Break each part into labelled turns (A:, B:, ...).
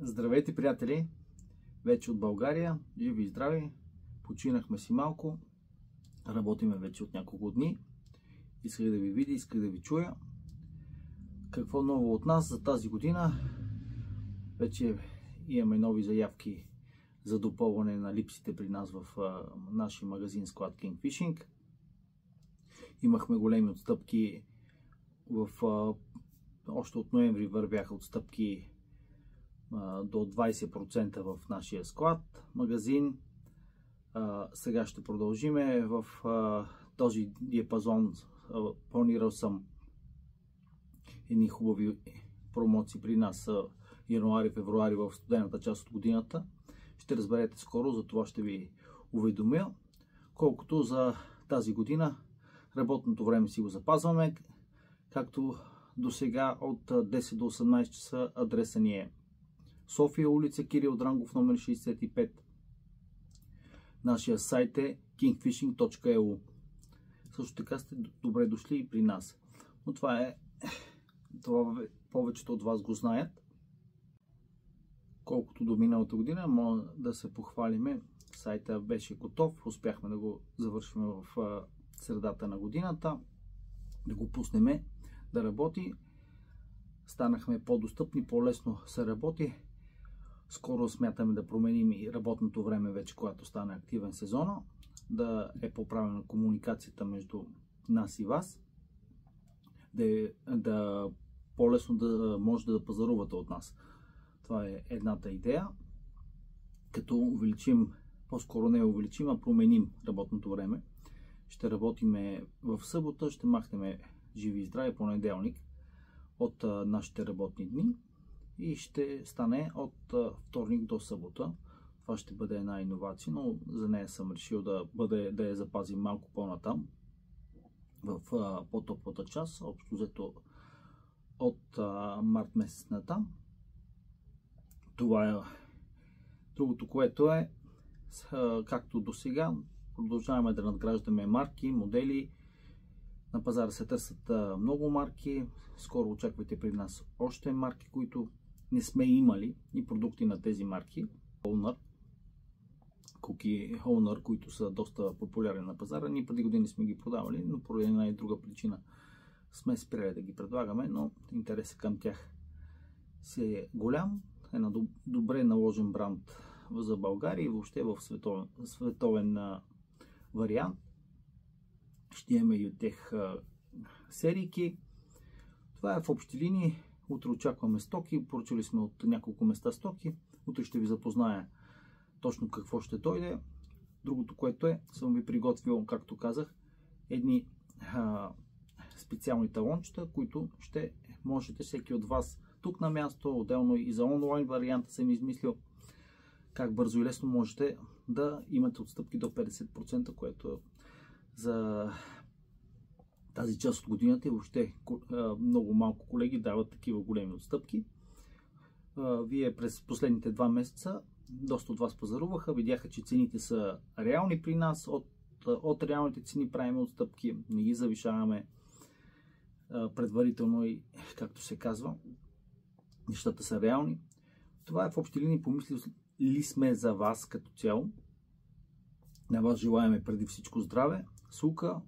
A: Здравейте, приятели! Вече от България, живи и здрави, починахме си малко, работиме вече от няколко дни. Исках да ви видя, исках да ви чуя. Какво ново от нас за тази година? Вече имаме нови заявки за допълване на липсите при нас в нашия магазин склад King Fishing. Имахме големи отстъпки още от ноември вървяха отстъпки до 20% в нашия склад, магазин. Сега ще продължиме в този диапазон. Планирал съм едни хубави промоции при нас януари-февруари в студената част от годината. Ще разберете скоро, за това ще ви уведомя. Колкото за тази година, работното време си го запазваме, както до сега от 10 до 18 часа. Адреса ни е София, улица Кирил Дрангов, номер 65. Нашия сайт е kingfishing.eu. Също така сте добре дошли и при нас. Но това повечето от вас го знаят. Колкото до миналата година, може да се похвалиме. Сайта беше готов. Успяхме да го завършим в средата на годината. Да го пуснем да работи. Станахме по-достъпни, по-лесно се работи. Скоро смятаме да променим и работното време вече, когато стане активен сезона. Да е поправена комуникацията между нас и вас. Да по-лесно да може да пазарувате от нас. Това е едната идея. Като увеличим, по-скоро не увеличим, а променим работното време. Ще работиме в събота, ще махнем живи и здрави понеделник от нашите работни дни и ще стане от вторник до събота. Това ще бъде една иновация, но за нея съм решил да я запазим малко по-натам в по-топлата част, общо взето от март месец натам. Това е другото, което е както до сега. Продължаваме да надграждаме марки, модели. На пазара се търсят много марки. Скоро очаквайте при нас още марки, които не сме имали, и продукти на тези марки. Cookie Owner, които са доста популярни на пазара. Ние преди години сме ги продавали, но поради една и друга причина сме спирали да ги предлагаме, но интересът към тях си е голям. Една добре наложен бранд за България и въобще в световен вариант. Ще имаме и от тех серийки. Това е в общи линии. Утре очакваме стоки. Поръчали сме от няколко места стоки. Утре ще ви запозная точно какво ще дойде. Другото, което съм ви приготвил, както казах, едни специални талончета, които ще можете всеки от вас тук на място, отделно и за онлайн варианта съм измислил как бързо и лесно можете да имате отстъпки до 50%, което за тази част от годината и въобще много малко колеги дават такива големи отстъпки. Вие през последните 2 месеца доста от вас пазаруваха, видяха, че цените са реални при нас. От реалните цени правим отстъпки, не ги завишаваме предварително и, както се казва, нещата са реални. Това е в общи линии. Помислили сме за вас като цяло. На вас желаем преди всичко здраве, сука,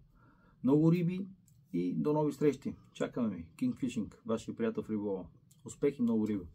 A: много риби и до нови срещи. Чакаме ви. King Fishing, вашия приятел в риболова. Успех и много риби!